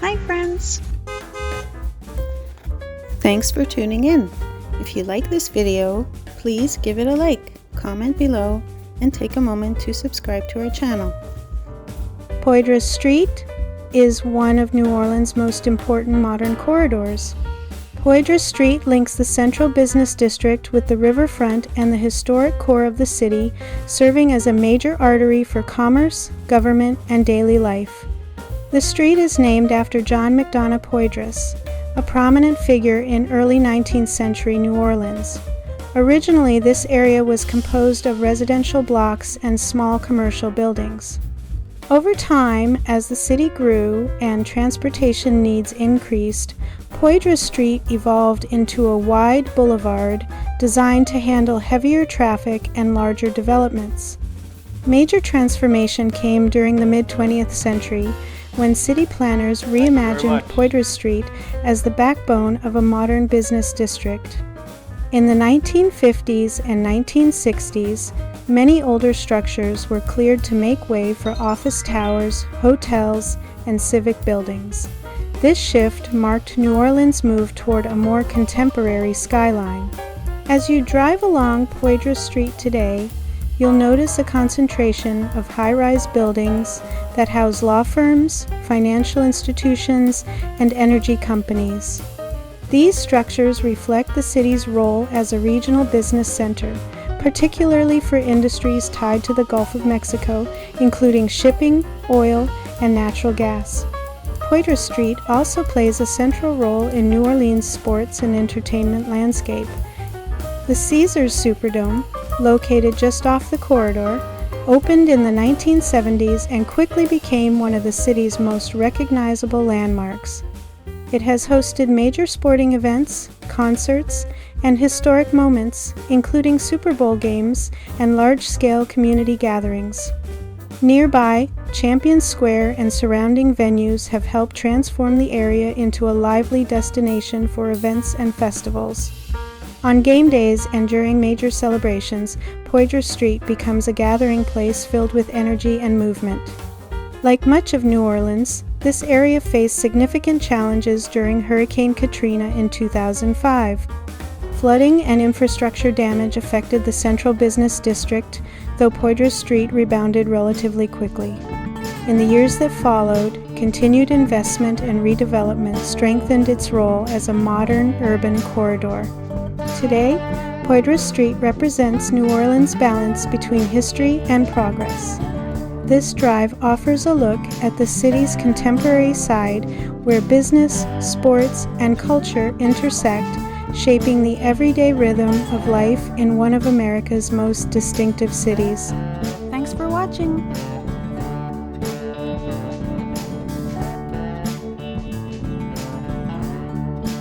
Hi friends! Thanks for tuning in. If you like this video, please give it a like, comment below, and take a moment to subscribe to our channel. Poydras Street is one of New Orleans' most important modern corridors. Poydras Street links the central business district with the riverfront and the historic core of the city, serving as a major artery for commerce, government, and daily life. The street is named after John McDonough Poydras, a prominent figure in early 19th century New Orleans. Originally, this area was composed of residential blocks and small commercial buildings. Over time, as the city grew and transportation needs increased, Poydras Street evolved into a wide boulevard designed to handle heavier traffic and larger developments. Major transformation came during the mid-20th century when city planners reimagined Poydras Street as the backbone of a modern business district. In the 1950s and 1960s, many older structures were cleared to make way for office towers, hotels, and civic buildings. This shift marked New Orleans' move toward a more contemporary skyline. As you drive along Poydras Street today, you'll notice a concentration of high-rise buildings that house law firms, financial institutions, and energy companies. These structures reflect the city's role as a regional business center, particularly for industries tied to the Gulf of Mexico, including shipping, oil, and natural gas. Poydras Street also plays a central role in New Orleans' sports and entertainment landscape. The Caesars Superdome, located just off the corridor, opened in the 1970s and quickly became one of the city's most recognizable landmarks. It has hosted major sporting events, concerts, and historic moments, including Super Bowl games and large-scale community gatherings. Nearby, Champion Square and surrounding venues have helped transform the area into a lively destination for events and festivals. On game days and during major celebrations, Poydras Street becomes a gathering place filled with energy and movement. Like much of New Orleans, this area faced significant challenges during Hurricane Katrina in 2005. Flooding and infrastructure damage affected the central business district, though Poydras Street rebounded relatively quickly. In the years that followed, continued investment and redevelopment strengthened its role as a modern urban corridor. Today, Poydras Street represents New Orleans' balance between history and progress. This drive offers a look at the city's contemporary side where business, sports, and culture intersect, shaping the everyday rhythm of life in one of America's most distinctive cities. Thanks for watching!